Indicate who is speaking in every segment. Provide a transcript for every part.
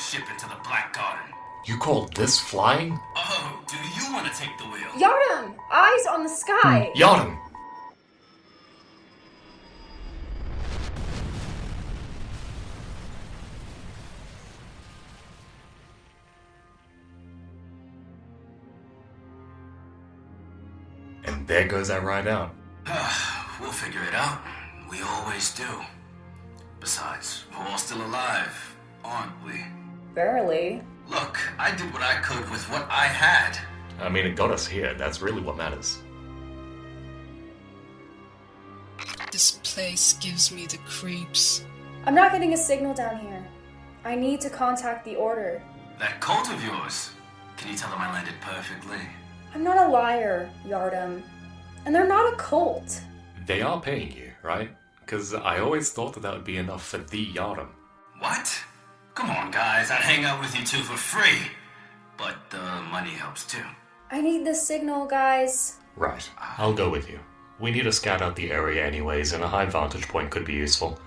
Speaker 1: ship into the Black Garden.
Speaker 2: You call this flying?
Speaker 1: Oh, do you want to take the wheel?
Speaker 3: Yardarm! Eyes on the sky!
Speaker 2: Yardarm! And there goes our ride out.
Speaker 1: We'll figure it out. We always do. Besides, we're all still alive, aren't we?
Speaker 3: Barely.
Speaker 1: Look, I did what I could with what I had.
Speaker 2: I mean, it got us here. That's really what matters.
Speaker 4: This place gives me the creeps.
Speaker 3: I'm not getting a signal down here. I need to contact the Order.
Speaker 1: That cult of yours. Can you tell them I landed perfectly?
Speaker 3: I'm not a liar, Yardarm. And they're not a cult.
Speaker 2: They are paying you, right? Because I always thought that would be enough for the Yardarm.
Speaker 1: What? Come on, guys. I'd hang out with you two for free. But money helps too.
Speaker 3: I need the signal, guys.
Speaker 2: Right. I'll go with you. We need to scout out the area anyways, and a high vantage point could be useful.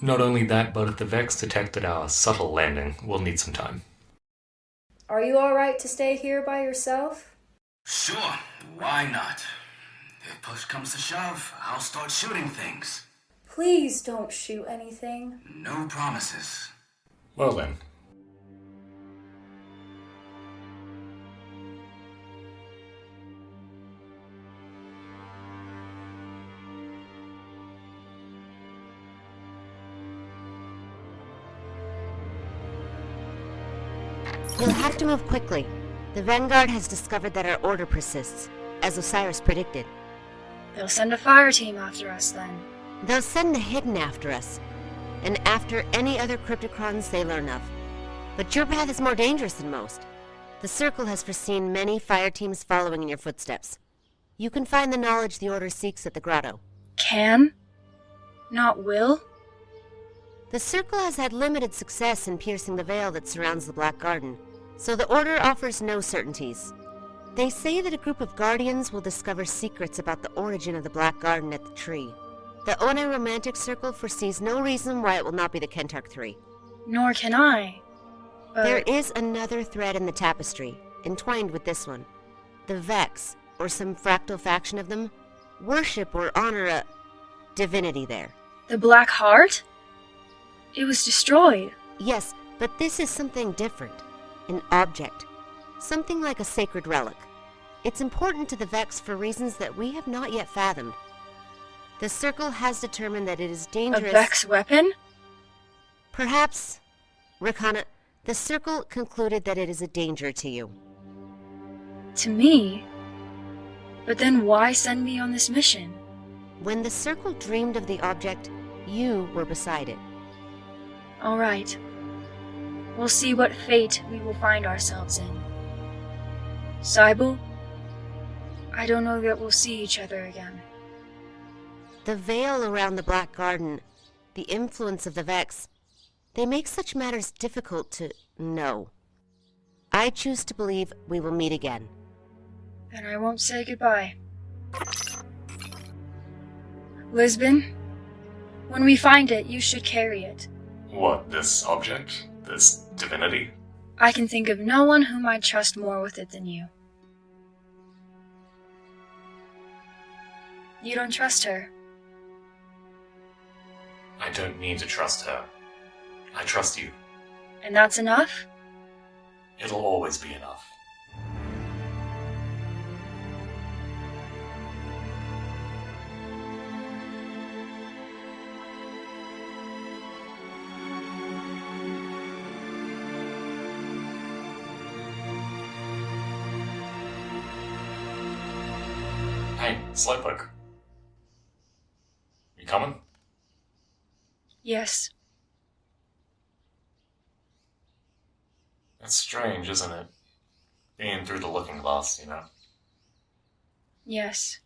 Speaker 2: Not only that, but if the Vex detected our subtle landing, we'll need some time.
Speaker 3: Are you alright to stay here by yourself?
Speaker 1: Sure. Why not? If push comes to shove, I'll start shooting things.
Speaker 3: Please don't shoot anything.
Speaker 1: No promises.
Speaker 2: Well then.
Speaker 5: You'll have to move quickly. The Vanguard has discovered that our order persists, as Osiris predicted.
Speaker 3: They'll send a fire team after us then.
Speaker 5: They'll send the Hidden after us, and after any other Crypticrons they learn of. But your path is more dangerous than most. The Circle has foreseen many fire teams following in your footsteps. You can find the knowledge the Order seeks at the grotto.
Speaker 3: Can? Not will?
Speaker 5: The Circle has had limited success in piercing the veil that surrounds the Black Garden, so the Order offers no certainties. They say that a group of Guardians will discover secrets about the origin of the Black Garden at the tree. The One Romantic Circle foresees no reason why it will not be the Kentarch 3.
Speaker 3: Nor can I. But
Speaker 5: There is another thread in the tapestry, entwined with this one. The Vex, or some fractal faction of them, worship or honor a divinity there.
Speaker 3: the Black Heart? It was destroyed.
Speaker 5: Yes, but this is something different. An object. Something like a sacred relic. It's important to the Vex for reasons that we have not yet fathomed. The Circle has determined that it is
Speaker 3: A
Speaker 5: dangerous...
Speaker 3: Vex weapon?
Speaker 5: Perhaps, Rekkana, the Circle concluded that it is a danger to you.
Speaker 3: To me? But then why send me on this mission?
Speaker 5: When the Circle dreamed of the object, you were beside it.
Speaker 3: Alright. We'll see what fate we will find ourselves in. Sybil? I don't know that we'll see each other again.
Speaker 5: The veil around the Black Garden, the influence of the Vex, they make such matters difficult to know. I choose to believe we will meet again.
Speaker 3: Then I won't say goodbye. Lisbon? When we find it, you should carry it.
Speaker 2: What, this object? This divinity?
Speaker 3: I can think of no one whom I'd trust more with it than you. You don't trust her.
Speaker 2: I don't need to trust her. I trust you.
Speaker 3: And that's enough?
Speaker 2: It'll always be enough. Hey, Slowpoke. You coming?
Speaker 3: Yes.
Speaker 2: It's strange, isn't it? Being through the looking glass, you know.
Speaker 3: Yes.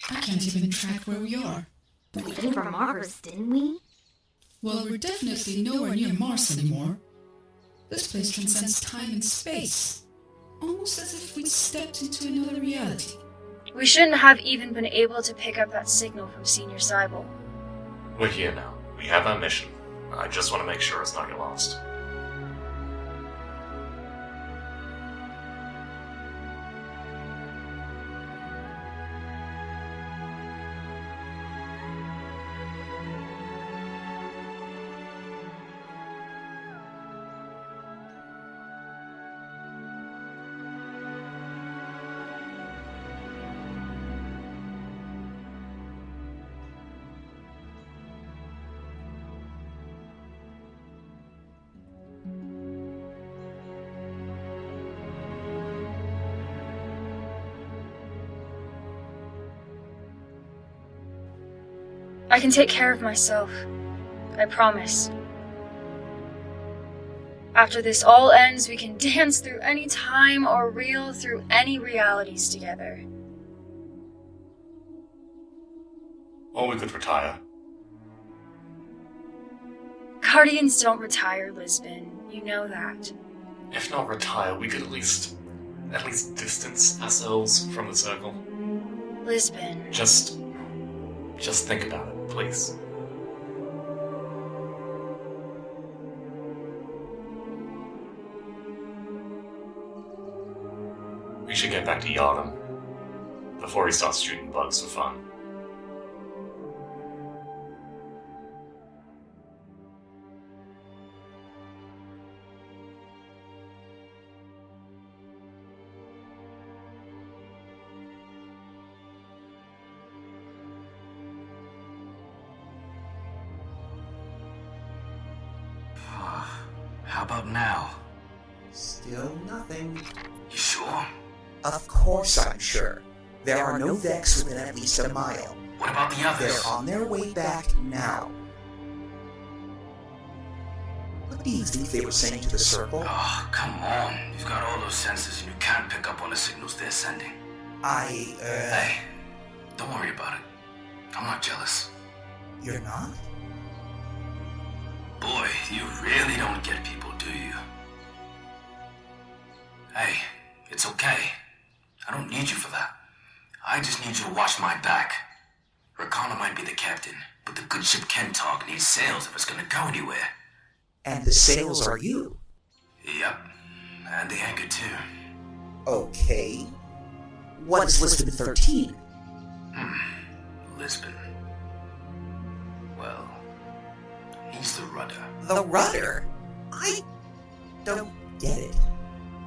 Speaker 4: I can't even track where we are.
Speaker 6: We came from Mars, didn't we?
Speaker 4: Well, we're definitely nowhere near Mars anymore. This place transcends time and space. Almost as if we'd stepped into another reality.
Speaker 3: We shouldn't have even been able to pick up that signal from Senior Sybil.
Speaker 2: We're here now. We have our mission. I just want to make sure it's not your last.
Speaker 3: I can take care of myself. I promise. After this all ends, we can dance through any time or reel through any realities together.
Speaker 2: Or we could retire.
Speaker 3: Guardians don't retire, Lisbon. You know that.
Speaker 2: If not retire, we could at least distance ourselves from the circle.
Speaker 3: Lisbon.
Speaker 2: Just think about it, please. We should get back to Yardarm before he starts shooting bugs for fun.
Speaker 1: How about now?
Speaker 7: Still nothing.
Speaker 1: You sure?
Speaker 7: Of course I'm sure. There are no Vex within at least a mile.
Speaker 1: What about the others?
Speaker 7: They're on their way back now. What do you think they were saying to the Circle?
Speaker 1: Oh, come on. You've got all those sensors and you can't pick up on the signals they're sending.
Speaker 7: Hey,
Speaker 1: don't worry about it. I'm not jealous.
Speaker 7: you're not?
Speaker 1: Boy, you really don't get people, do you? Hey, it's okay. I don't need you for that. I just need you to watch my back. Rekkana might be the captain, but the good ship Kentarch needs sails if it's gonna go anywhere.
Speaker 7: And the sails are you.
Speaker 1: Yep, and the anchor too.
Speaker 7: Okay. What is Lisbon 13?
Speaker 1: Lisbon. Well, he's the rudder.
Speaker 7: The rudder? I don't get it.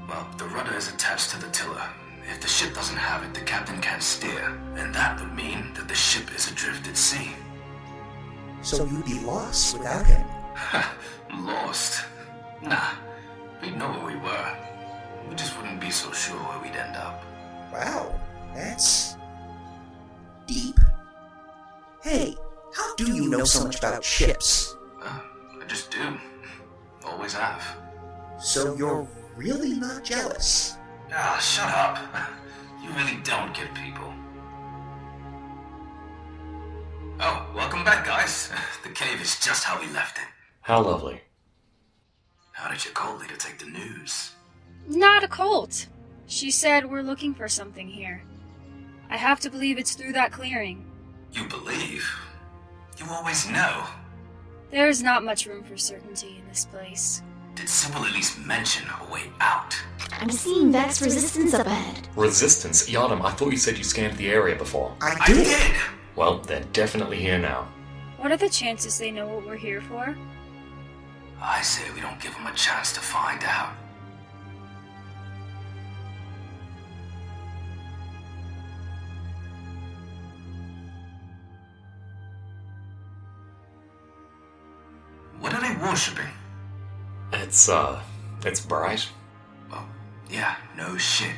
Speaker 1: Well, the rudder is attached to the tiller. If the ship doesn't have it, the captain can't steer, and that would mean that the ship is adrift at sea.
Speaker 7: So you'd be lost without him.
Speaker 1: Lost? Nah, we'd know where we were. We just wouldn't be so sure where we'd end up.
Speaker 7: Wow, that's deep. Hey, how do you know so much about ships?
Speaker 1: I just do. Always have.
Speaker 7: So you're really not jealous?
Speaker 1: Ah, shut up. You really don't get people. Oh, welcome back, guys. The cave is just how we left it.
Speaker 2: How lovely.
Speaker 1: How did your cult leader take the news?
Speaker 3: Not a cult. She said we're looking for something here. I have to believe it's through that clearing.
Speaker 1: You believe? You always know.
Speaker 3: There's not much room for certainty in this place.
Speaker 1: Did Sybil at least mention a way out?
Speaker 6: I'm seeing Vex resistance up ahead.
Speaker 2: Resistance? Yardarm, I thought you said you scanned the area before.
Speaker 7: I did!
Speaker 2: Well, they're definitely here now.
Speaker 3: What are the chances they know what we're here for?
Speaker 1: I say we don't give them a chance to find out. What are they worshipping?
Speaker 2: It's bright.
Speaker 1: Well, yeah, no shit.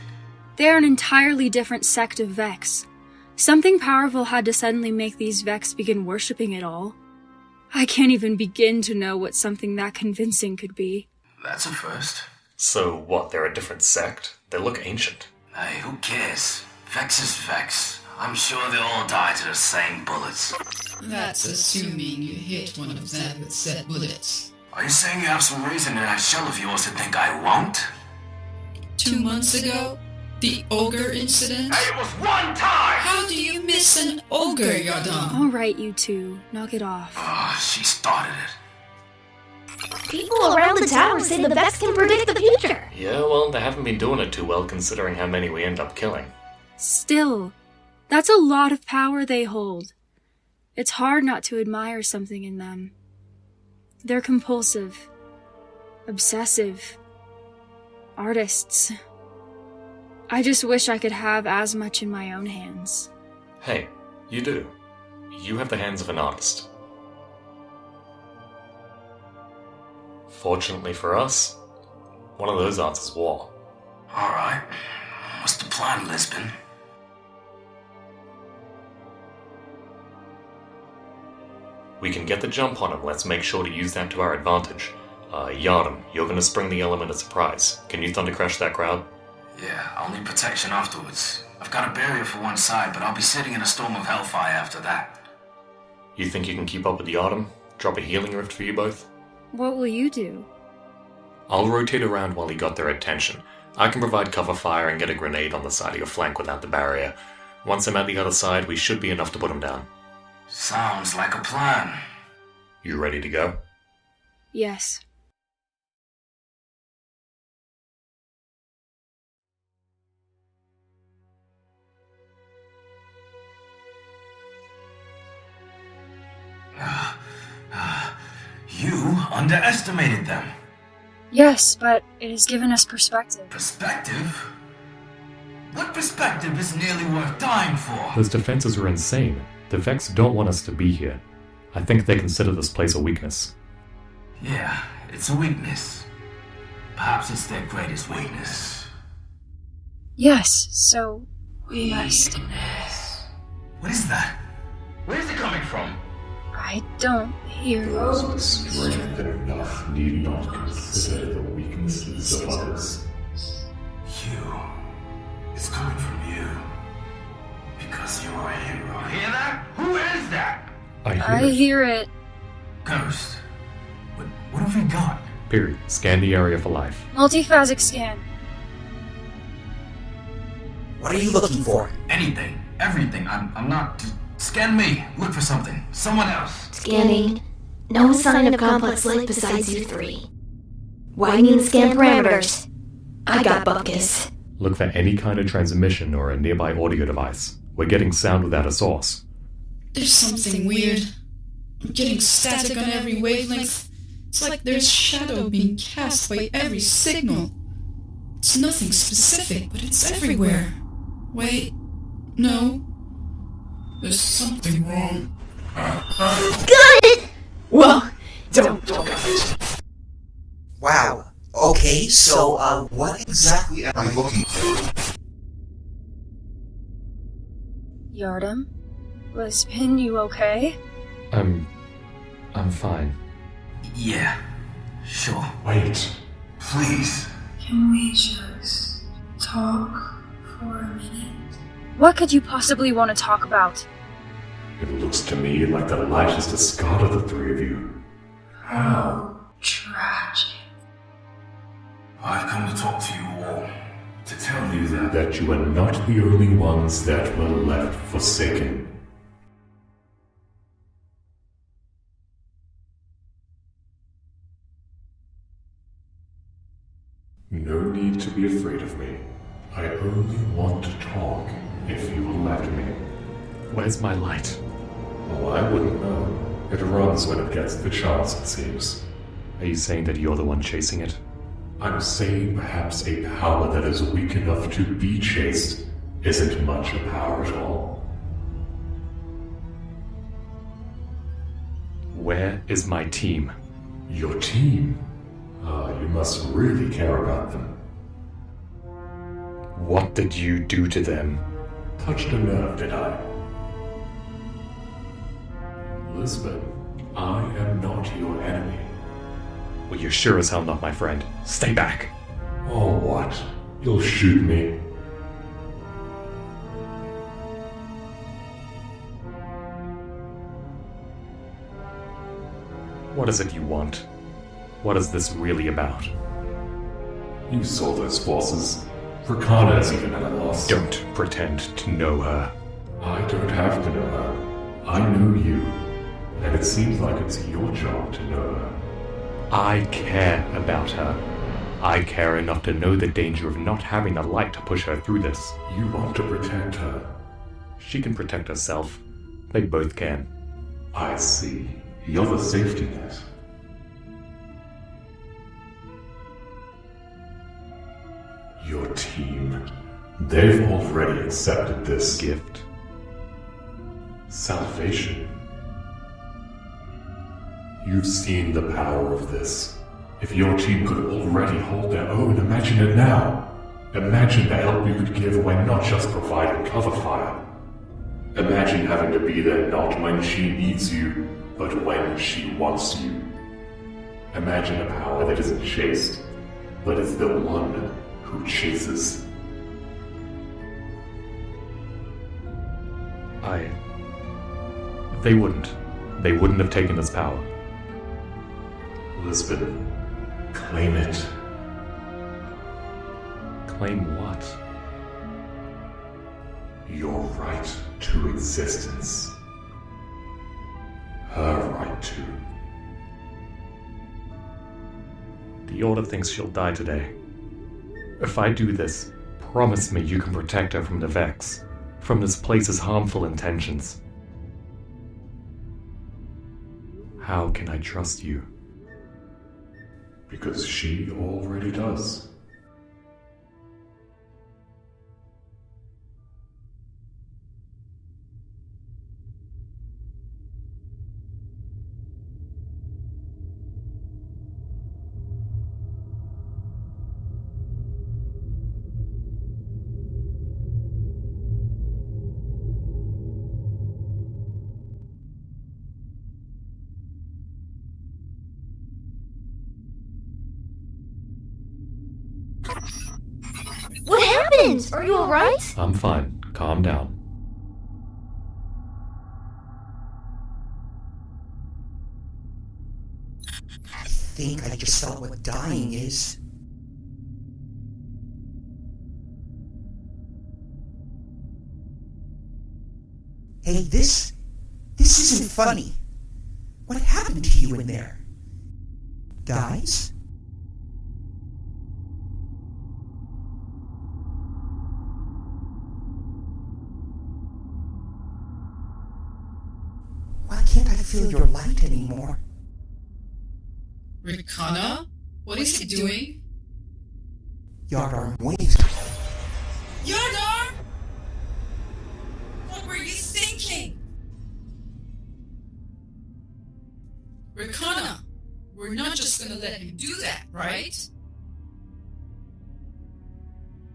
Speaker 3: They're an entirely different sect of Vex. Something powerful had to suddenly make these Vex begin worshipping it all. I can't even begin to know what something that convincing could be.
Speaker 1: That's a first.
Speaker 2: So what, they're a different sect? They look ancient.
Speaker 1: Hey, who cares? Vex is Vex. I'm sure they all die to the same bullets.
Speaker 4: That's assuming you hit one of them with said bullets.
Speaker 1: Are you saying you have some reason in that shell of yours to think I won't?
Speaker 4: 2 months ago, the ogre incident?
Speaker 1: Hey, it was one time!
Speaker 4: How do you miss an ogre, Yardarm?
Speaker 3: Alright, you two, knock it off.
Speaker 1: She started it.
Speaker 6: People around the tower say the Vex can predict the future.
Speaker 2: Yeah, well, they haven't been doing it too well considering how many we end up killing.
Speaker 3: Still, that's a lot of power they hold. It's hard not to admire something in them. They're compulsive, obsessive, artists. I just wish I could have as much in my own hands.
Speaker 2: Hey, you do. You have the hands of an artist. Fortunately for us, one of those arts is war.
Speaker 1: Alright. What's the plan, Lisbon?
Speaker 2: We can get the jump on him, let's make sure to use that to our advantage. Yardarm, you're gonna spring the element of surprise. Can you thunder crash that crowd?
Speaker 1: Yeah, I'll need protection afterwards. I've got a barrier for one side, but I'll be sitting in a storm of hellfire after that.
Speaker 2: You think you can keep up with the Yardarm? Drop a healing rift for you both?
Speaker 3: What will you do?
Speaker 2: I'll rotate around while he got their attention. I can provide cover fire and get a grenade on the side of your flank without the barrier. Once I'm at the other side, we should be enough to put him down.
Speaker 1: Sounds like a plan.
Speaker 2: You ready to go?
Speaker 3: Yes.
Speaker 1: You underestimated them.
Speaker 3: Yes, but it has given us perspective.
Speaker 1: Perspective? What perspective is nearly worth dying for?
Speaker 2: Those defenses are insane. The Vex don't want us to be here. I think they consider this place a weakness.
Speaker 1: Yeah, it's a weakness. Perhaps it's their greatest weakness.
Speaker 3: Yes, so we must...
Speaker 1: What is that? Where's it coming from?
Speaker 3: I don't hear...
Speaker 8: Strength enough need not consider the weaknesses of others.
Speaker 1: You. It's coming from you. Because you're a hero. Hear that? Who is that?
Speaker 3: I hear it.
Speaker 1: Ghost. What have we got?
Speaker 2: Piri, scan the area for life.
Speaker 3: Multiphasic scan.
Speaker 7: What are you looking for?
Speaker 1: Anything. Everything. I'm not... Scan me. Look for something. Someone else.
Speaker 6: Scanning. No sign of complex life besides you three. Widening scan parameters. I got Bupkis.
Speaker 2: Look for any kind of transmission or a nearby audio device. We're getting sound without a source.
Speaker 4: There's something weird. I'm getting static on every wavelength. It's like there's shadow being cast by every signal. It's nothing specific, but it's everywhere. Wait, no. There's something wrong.
Speaker 6: Got it! Whoa, don't look at it.
Speaker 7: Wow. Okay, so, what exactly am I looking for?
Speaker 3: Yardarm? Lisbon, you okay?
Speaker 2: I'm fine.
Speaker 1: Yeah. Sure.
Speaker 8: Wait.
Speaker 1: Please.
Speaker 3: Can we just talk for a minute? What could you possibly want to talk about?
Speaker 8: It looks to me like the light has discarded the three of you.
Speaker 3: How tragic.
Speaker 1: I've come to talk to you all. To tell you that...
Speaker 8: That you are not the only ones that were left forsaken. No need to be afraid of me. I only want to talk, if you will let me.
Speaker 2: Where's my light?
Speaker 8: Oh, I wouldn't know. It runs when it gets the chance, it seems.
Speaker 2: Are you saying that you're the one chasing it?
Speaker 8: I'm saying perhaps a power that is weak enough to be chased isn't much a power at all.
Speaker 2: Where is my team?
Speaker 8: Your team? You must really care about them.
Speaker 2: What did you do to them?
Speaker 8: Touched a nerve, did I? Lisbon, I am not your enemy.
Speaker 2: Well, you're sure as hell not my friend. Stay back.
Speaker 8: Oh, what? You'll shoot me?
Speaker 2: What is it you want? What is this really about?
Speaker 8: You saw those forces. Rekkana is even at a loss.
Speaker 2: Don't pretend to know her.
Speaker 8: I don't have to know her. I know you. And it seems like it's your job to know her.
Speaker 2: I care about her. I care enough to know the danger of not having the light to push her through this.
Speaker 8: You want to protect her.
Speaker 2: She can protect herself. They both can.
Speaker 8: I see. You're the safety net. Your team. They've already accepted this
Speaker 2: Gift.
Speaker 8: salvation. You've seen the power of this. If your team could already hold their own, imagine it now. Imagine the help you could give when not just providing cover fire. Imagine having to be there not when she needs you, but when she wants you. Imagine a power that isn't chased, but is the one who chases.
Speaker 2: They wouldn't. They wouldn't have taken this power.
Speaker 8: Lisbon, claim it.
Speaker 2: Claim what?
Speaker 8: Your right to existence. Her right to.
Speaker 2: The Order thinks she'll die today. If I do this, promise me you can protect her from the Vex, from this place's harmful intentions. How can I trust you?
Speaker 8: Because she already does.
Speaker 6: What happened? Are you alright?
Speaker 2: I'm fine. Calm down.
Speaker 7: I think I just saw what dying is. Hey, this isn't funny. What happened to you in there? Dies? Why can't I feel your light anymore?
Speaker 4: Rekkana? What is he doing?
Speaker 7: Yardarm waves.
Speaker 4: Yardarm! What were you thinking? Rekkana, we're not just gonna let him do that, right?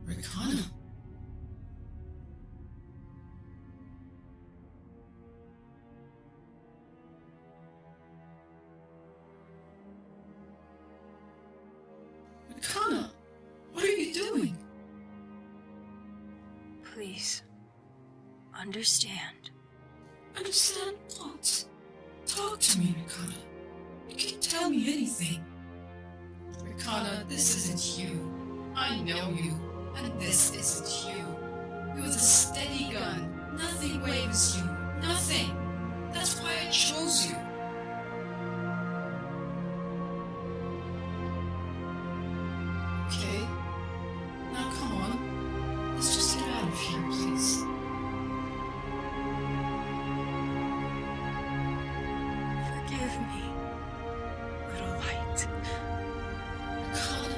Speaker 4: Rekkana. Rekkana, what are you doing?
Speaker 3: Please, understand.
Speaker 4: Understand what? Talk to me, Rekkana. You can tell me anything. Rekkana, this isn't you. I know you, and this isn't you. You're the steady gun. Nothing waves you. Nothing. That's why I chose you. Okay? Now come on. Let's just get out of here, please.
Speaker 3: Forgive me, little light.
Speaker 4: Rekkana.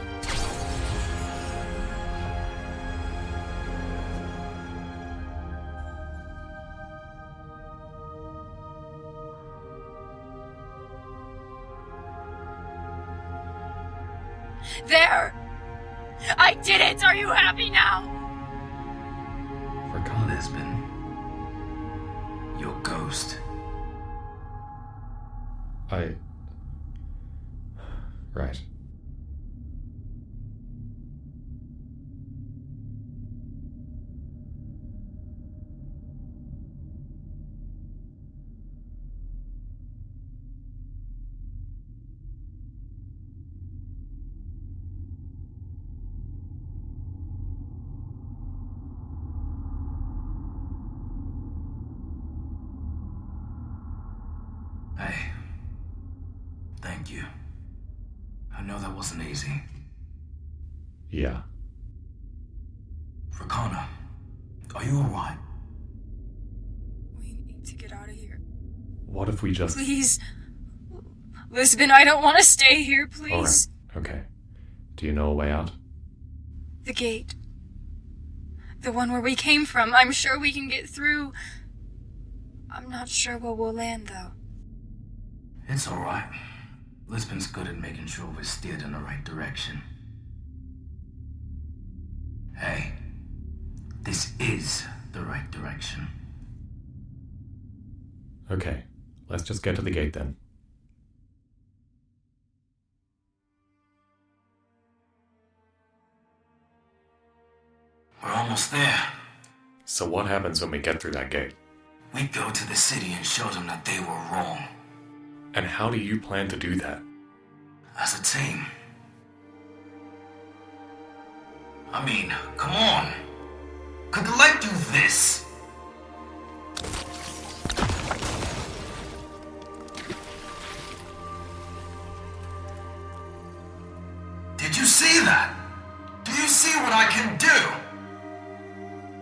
Speaker 3: There! I did it! Are you happy now?
Speaker 1: Rekkana has been your ghost.
Speaker 2: Right.
Speaker 1: Hey, thank you. I know that wasn't easy.
Speaker 2: Yeah.
Speaker 1: Rekkana, are you alright?
Speaker 3: We need to get out of here.
Speaker 2: What if we just...
Speaker 3: Please. Lisbon, I don't want to stay here, please.
Speaker 2: Alright, okay. Do you know a way out?
Speaker 3: The gate. The one where we came from. I'm sure we can get through. I'm not sure where we'll land, though.
Speaker 1: It's alright. Lisbon's good at making sure we're steered in the right direction. Hey, this is the right direction.
Speaker 2: Okay, let's just get to the gate then.
Speaker 1: We're almost there.
Speaker 2: So what happens when we get through that gate?
Speaker 1: We go to the city and show them that they were wrong.
Speaker 2: And how do you plan to do that?
Speaker 1: As a team. I mean, come on. Could the light do this? Did you see that? Do you see what I can do?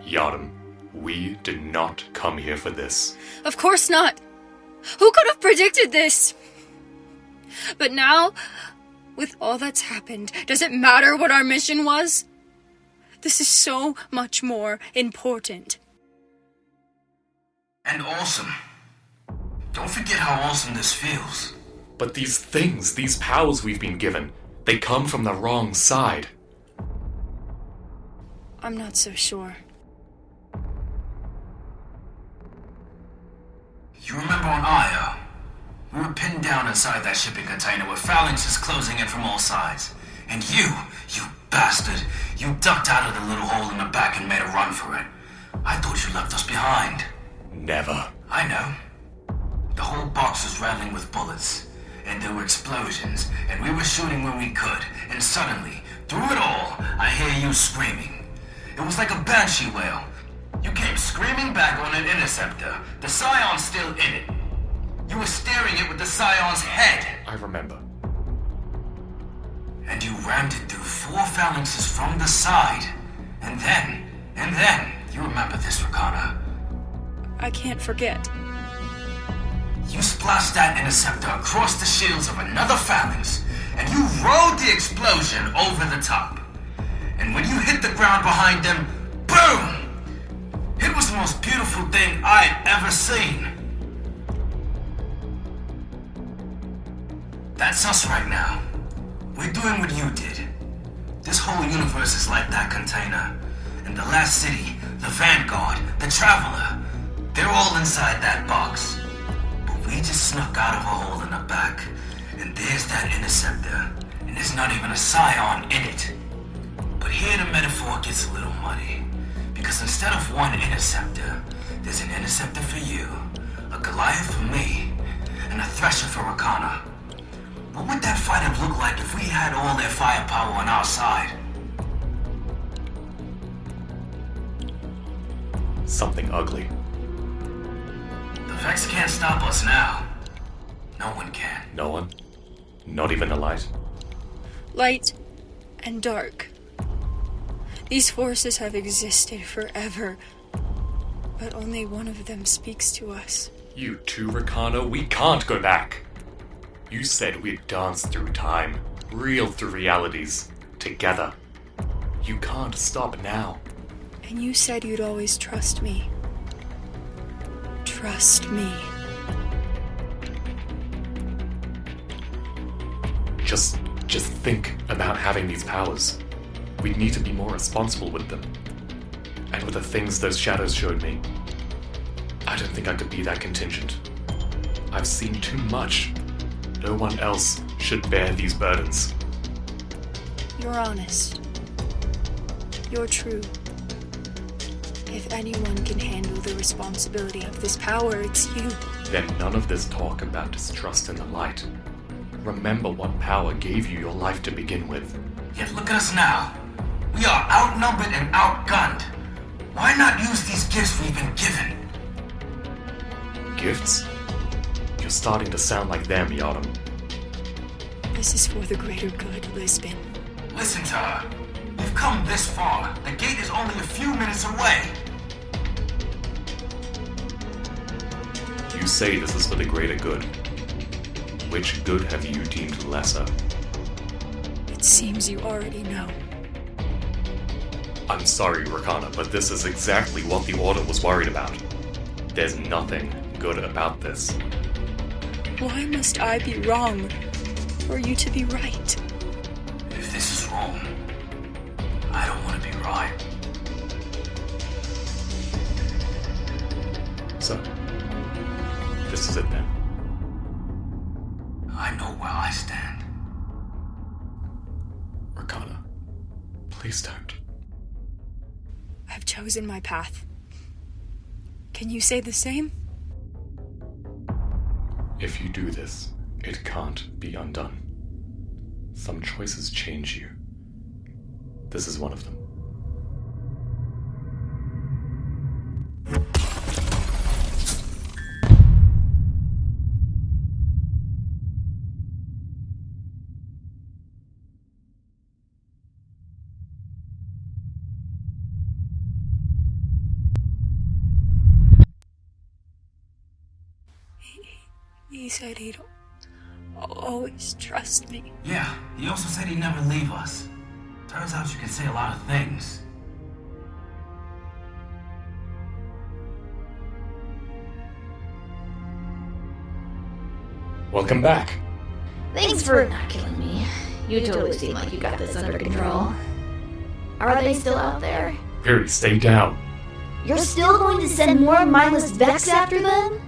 Speaker 2: Yardarm, we did not come here for this.
Speaker 3: Of course not. Who could have predicted this? But now, with all that's happened, does it matter what our mission was? This is so much more important.
Speaker 1: And awesome. Don't forget how awesome this feels.
Speaker 2: But these things, these powers we've been given, they come from the wrong side.
Speaker 3: I'm not so sure.
Speaker 1: You remember on Io? We were pinned down inside that shipping container with phalanxes closing in from all sides. And you bastard, you ducked out of the little hole in the back and made a run for it. I thought you left us behind.
Speaker 2: Never.
Speaker 1: I know. The whole box was rattling with bullets, and there were explosions, and we were shooting when we could, and suddenly, through it all, I hear you screaming. It was like a banshee wail. You came screaming back on an interceptor, the Scion's still in it. You were staring it with the Scion's head.
Speaker 2: I remember.
Speaker 1: And you rammed it through 4 phalanxes from the side. And then, you remember this, Rekkana.
Speaker 3: I can't forget.
Speaker 1: You splashed that interceptor across the shields of another phalanx, and you rode the explosion over the top. And when you hit the ground behind them, boom! It was the most beautiful thing I'd ever seen. That's us right now. We're doing what you did. This whole universe is like that container. And the last city, the Vanguard, the Traveler, they're all inside that box. But we just snuck out of a hole in the back. And there's that interceptor. And there's not even a Scion in it. But here the metaphor gets a little muddy. Because instead of one interceptor, there's an interceptor for you, a Goliath for me, and a Thresher for Rekkana. What would that fight have looked like if we had all their firepower on our side?
Speaker 2: Something ugly.
Speaker 1: The Vex can't stop us now. No one can.
Speaker 2: No one? Not even the light?
Speaker 3: Light and dark. These forces have existed forever, but only one of them speaks to us.
Speaker 2: You too, Rekkana, we can't go back. You said we'd dance through time, reel through realities, together. You can't stop now.
Speaker 3: And you said you'd always trust me. Trust me.
Speaker 2: Just think about having these powers. We'd need to be more responsible with them. And with the things those shadows showed me, I don't think I could be that contingent. I've seen too much. No one else should bear these burdens.
Speaker 3: You're honest. You're true. If anyone can handle the responsibility of this power, it's you.
Speaker 2: Then none of this talk about distrust in the light. Remember what power gave you your life to begin with.
Speaker 1: Yet look at us now. We are outnumbered and outgunned. Why not use these gifts we've been given?
Speaker 2: Gifts? You're starting to sound like them, Yardarm.
Speaker 3: This is for the greater good, Lisbon.
Speaker 1: Listen to her. We've come this far. The gate is only a few minutes away.
Speaker 2: You say this is for the greater good. Which good have you deemed lesser?
Speaker 3: It seems you already know.
Speaker 2: I'm sorry, Rekkana, but this is exactly what the Order was worried about. There's nothing good about this.
Speaker 3: Why must I be wrong for you to be right?
Speaker 1: If this is wrong, I don't want to be right.
Speaker 2: So, this is it then.
Speaker 1: I know where I stand.
Speaker 2: Rekkana, please don't.
Speaker 3: I've chosen my path. Can you say the same?
Speaker 2: If you do this, it can't be undone. Some choices change you. This is one of them.
Speaker 3: He said he'd always trust me.
Speaker 1: Yeah, he also said he'd never leave us. Turns out you can say a lot of things.
Speaker 2: Welcome back.
Speaker 6: Thanks for not killing me. You totally seem like you got this under control. Are they still out there?
Speaker 2: Piri, stay down.
Speaker 6: You're still going to send more mindless Vex after them?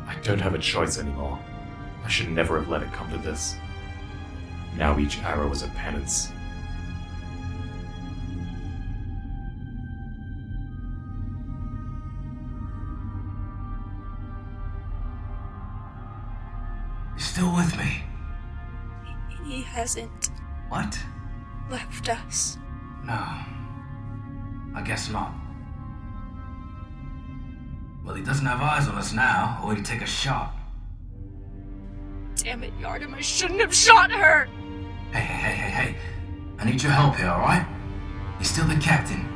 Speaker 2: I don't have a choice anymore. I should never have let it come to this. Now each arrow is a penance.
Speaker 1: You're still with me?
Speaker 3: He hasn't
Speaker 1: What?
Speaker 3: left us.
Speaker 1: No. I guess not. Well, he doesn't have eyes on us now, or he'd take a shot.
Speaker 3: Damn it, Yardarm, I shouldn't have shot her!
Speaker 1: Hey. I need your help here, alright? He's still the captain.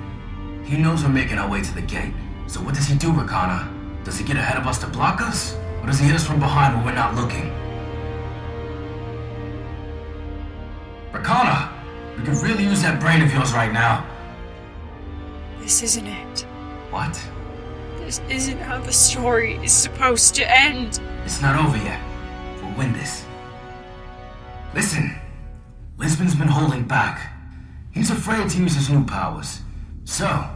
Speaker 1: He knows we're making our way to the gate. So what does he do, Rekkana? Does he get ahead of us to block us? Or does he hit us from behind when we're not looking? Rekkana! We could really use that brain of yours right now.
Speaker 3: This isn't it.
Speaker 1: What?
Speaker 3: This isn't how the story is supposed to end.
Speaker 1: It's not over yet. We'll win this. Listen, Lisbon's been holding back. He's afraid to use his new powers. So,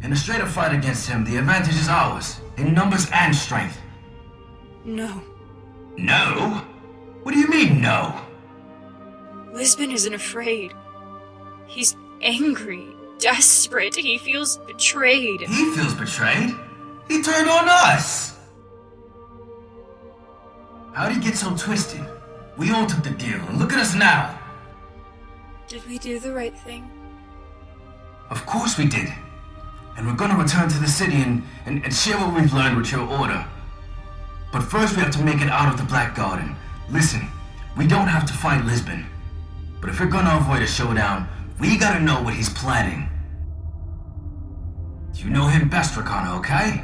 Speaker 1: in a straight up fight against him, the advantage is ours, in numbers and strength.
Speaker 3: No.
Speaker 1: No? What do you mean, no?
Speaker 3: Lisbon isn't afraid. He's angry, desperate. He feels betrayed.
Speaker 1: He feels betrayed? He turned on us! How'd he get so twisted? We all took the deal, and look at us now!
Speaker 3: Did we do the right thing?
Speaker 1: Of course we did. And we're gonna return to the city and share what we've learned with your order. But first we have to make it out of the Black Garden. Listen, we don't have to fight Lisbon. But if we're gonna avoid a showdown, we gotta know what he's planning. You know him best, Rekkana, okay?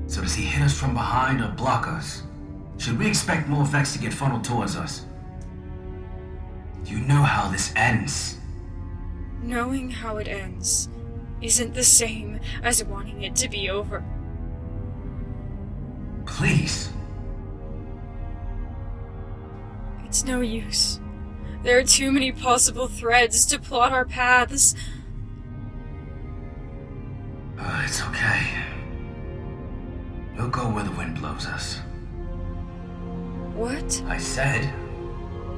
Speaker 1: So does he hit us from behind or block us? Should we expect more Vex to get funneled towards us? You know how this ends.
Speaker 3: Knowing how it ends isn't the same as wanting it to be over.
Speaker 1: Please.
Speaker 3: It's no use. There are too many possible threads to plot our paths.
Speaker 1: It's okay. We'll go where the wind blows us.
Speaker 3: What?
Speaker 1: I said,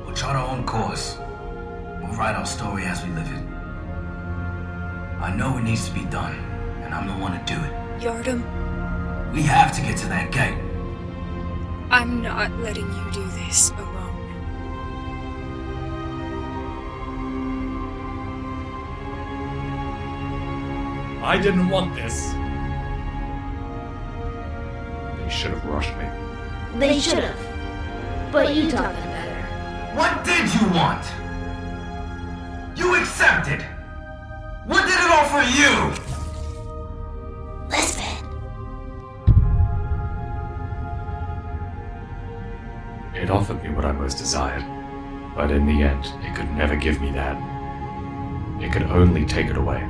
Speaker 1: we'll chart our own course. We'll write our story as we live it. I know it needs to be done, and I'm the one to do it.
Speaker 3: Yardarm,
Speaker 1: We have to get to that gate.
Speaker 3: I'm not letting you do this alone.
Speaker 2: I didn't want this. They should have rushed me.
Speaker 6: They should have. But you taught them better.
Speaker 1: What did you want? You accepted. What did it offer you?
Speaker 6: Lisbon.
Speaker 2: It offered me what I most desired, but in the end, it could never give me that. It could only take it away.